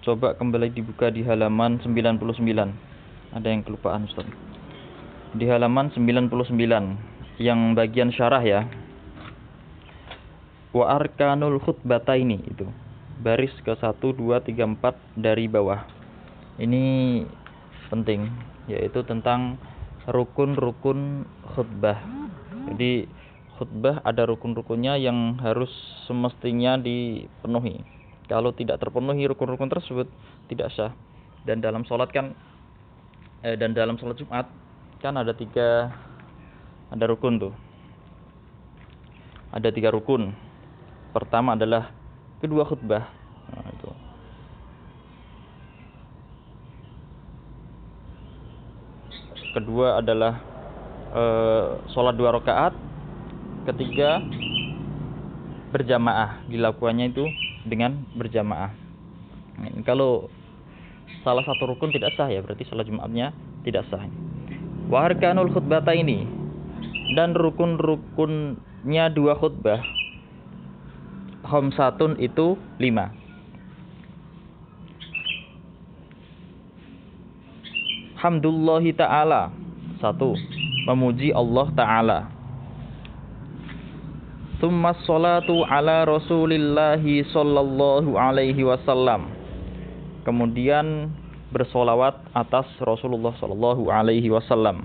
Coba kembali dibuka di halaman 99. Ada yang kelupaan, Ustaz. Di halaman 99 yang bagian syarah ya. Wa arkanul khutbataini itu. Baris ke 1 2 3 4 dari bawah. Ini penting, yaitu tentang rukun-rukun khutbah. Jadi khutbah ada rukun-rukunnya yang harus semestinya dipenuhi. Kalau tidak terpenuhi rukun-rukun tersebut tidak sah. Dan dalam sholat Jumat kan ada rukun tuh. Ada 3 rukun. Pertama adalah kedua khutbah. Nah, itu. Kedua adalah sholat 2 rakaat. Ketiga berjamaah, dilakukannya itu dengan berjamaah. Kalau salah satu rukun tidak sah ya berarti sholat Jumatnya tidak sah. Wa arkanul khutbataini, dan rukun-rukunnya 2 khutbah. Khamsatun itu 5. Hamdulillahi ta'ala, 1. Memuji Allah ta'ala. Tsumma sholatu ala rasulillahi sallallahu alaihi wasallam. Kemudian bersolawat atas Rasulullah sallallahu alaihi wasallam.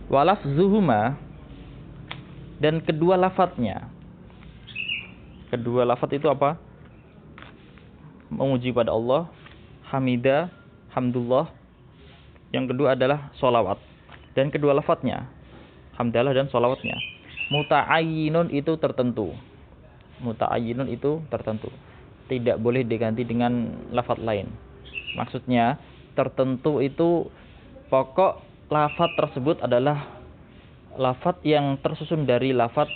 Walafzuhuma, dan kedua lafadznya. Kedua lafadz itu apa? Memuji pada Allah, hamidah, hamdulillah. Yang kedua adalah solawat. Dan kedua lafadznya, hamdalah dan solawatnya. Muta'ayyinun itu tertentu. Muta'ayyinun itu tertentu. Tidak boleh diganti dengan lafadz lain. Maksudnya tertentu itu pokok lafadz tersebut adalah lafadz yang tersusun dari lafadz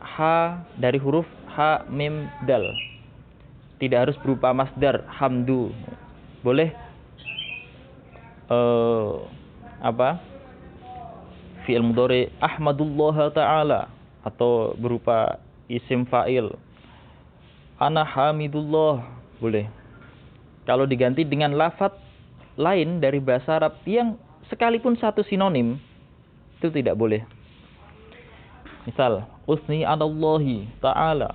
ha, dari huruf ha, mim, dal. Tidak harus berupa masdar hamdu. Boleh fi'il mudhari ahmadullah ta'ala, atau berupa isim fa'il ana hamidullah, boleh. Kalau diganti dengan lafadz lain dari bahasa Arab yang sekalipun satu sinonim, itu tidak boleh. Misal usni adallahi ta'ala,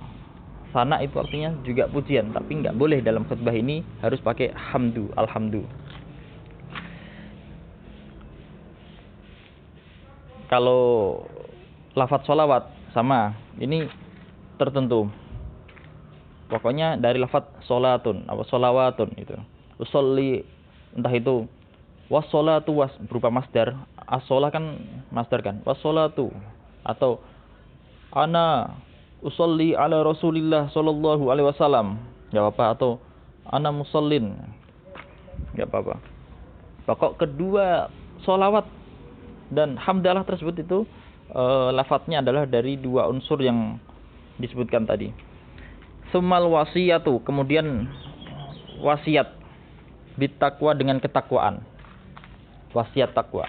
sana itu artinya juga pujian, tapi nggak boleh dalam khutbah ini harus pakai hamdu, alhamdu. Kalau lafadz sholawat sama, ini tertentu. Pokoknya dari lafadz sholatun atau sholawatun itu. Usolli, entah itu wassolatu berupa masdar. As-sholah kan masdar kan. Wassolatu, atau ana usolli ala Rasulillah sallallahu alaihi wasallam. Enggak apa-apa, atau ana musallin. Enggak apa-apa. Pokok kedua sholawat dan hamdalah tersebut itu lafadznya adalah dari 2 unsur yang disebutkan tadi. Sumal wasiyatu, kemudian wasiat bittaqwa, dengan ketakwaan. Wasiat takwa.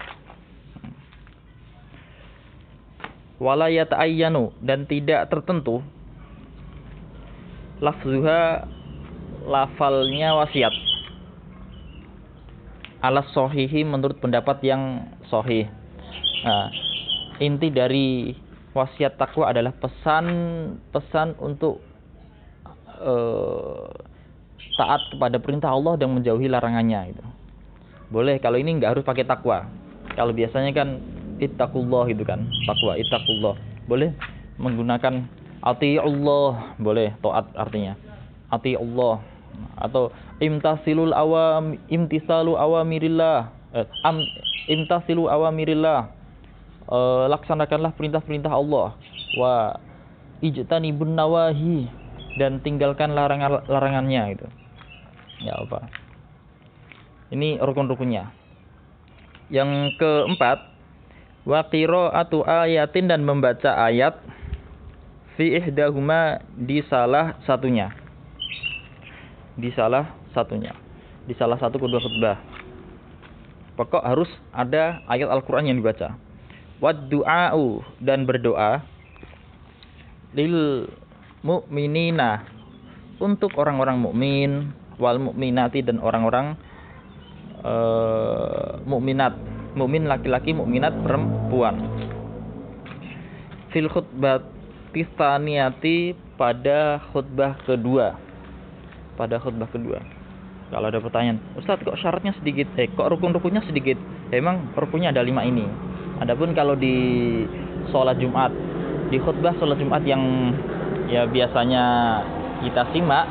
Wala yata'ayyanu, dan tidak tertentu lafzuha, lafalnya wasiat. Alas sohihi, menurut pendapat yang sohih. Nah, inti dari wasiat takwa adalah pesan untuk taat kepada perintah Allah dan menjauhi larangannya gitu. Boleh kalau ini nggak harus pakai takwa. Kalau biasanya kan ittaqullah gitu kan, takwa ittaqullah. Boleh menggunakan atiullah, boleh, taat artinya. Atiullah, atau imtasilu awamirillah. Imtasilu awamirillah. Laksanakanlah perintah-perintah Allah. Wa ijtanibun nawahi, dan tinggalkan larangannya gitu. Ya apa? Ini rukun-rukunnya. Yang keempat, wa qiraatu ayatin, dan membaca ayat fi ihdahuma, di salah satunya. Di salah satu kedua khutbah. Pokok harus ada ayat Al-Qur'an yang dibaca. Wad du'a'u, dan berdoa lil mu'minina, untuk orang-orang mukmin, wal mukminati, dan orang-orang mukminat, mukmin laki-laki, mukminat perempuan. Fil khutbah tsaniyati, pada khutbah kedua. Pada khutbah kedua. Kalau ada pertanyaan, Ustaz kok syaratnya sedikit? Kok rukun-rukunnya sedikit? Memang rukunnya ada 5 ini. Adapun kalau di sholat Jumat, di khutbah sholat Jumat yang ya biasanya kita simak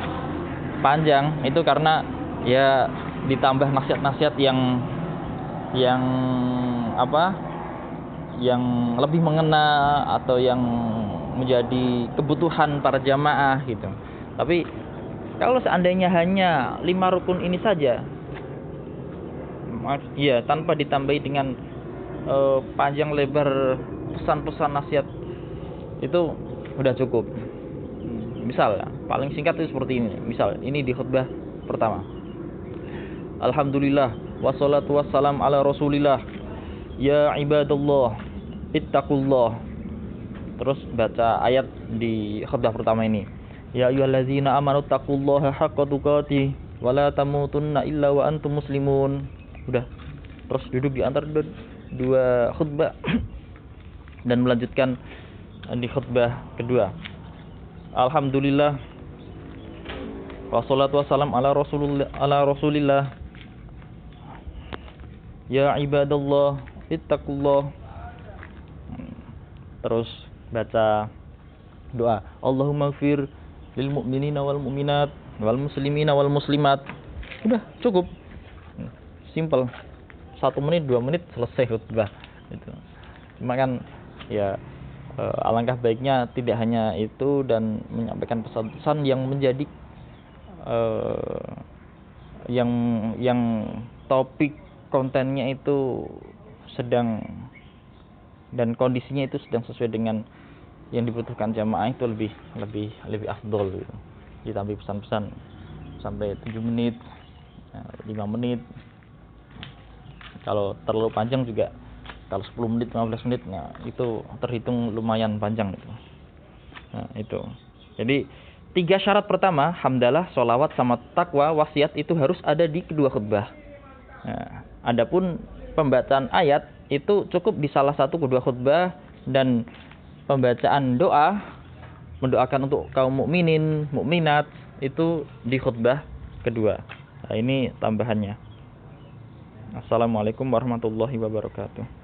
panjang, itu karena ya ditambah nasihat-nasihat yang apa? Yang lebih mengena atau yang menjadi kebutuhan para jamaah gitu. Tapi kalau seandainya hanya 5 rukun ini saja, ya tanpa ditambahi dengan panjang lebar pesan-pesan nasihat, itu udah cukup. Misal paling singkat itu seperti ini. Misal ini di khutbah pertama, Alhamdulillah wassalatu wassalam ala Rasulillah, ya ibadallah ittaqullah. Terus baca ayat di khutbah pertama ini, ya ayyuhallazina amanu taqullaha haqqa tuqatih wa la tamutunna illa wa antum muslimun. Udah. Terus duduk di antara dua khutbah dan melanjutkan di khutbah kedua, Alhamdulillah wassalatu wassalam ala Rasulillah, ya ibadallah ittaqullah. Terus baca doa, Allahumma ighfir lil mu'minina wal mu'minat wal muslimina wal muslimat. Udah cukup, simple. 1 menit 2 menit selesai khutbah itu. Cuma kan ya alangkah baiknya tidak hanya itu, dan menyampaikan pesan-pesan yang menjadi yang topik kontennya itu sedang dan kondisinya itu sedang sesuai dengan yang dibutuhkan jamaah, itu lebih afdol gitu. Ditambah pesan-pesan sampai 7 menit, 5 menit. Kalau terlalu panjang juga, kalau 10 menit 15 menit, nah itu terhitung lumayan panjang gitu. Nah itu, jadi 3 syarat pertama, hamdalah, sholawat, sama takwa, wasiat, itu harus ada di kedua khutbah. Nah, adapun pembacaan ayat itu cukup di salah satu kedua khutbah, dan pembacaan doa, mendoakan untuk kaum mukminin, mukminat, itu di khutbah kedua. Nah, ini tambahannya. Assalamualaikum warahmatullahi wabarakatuh.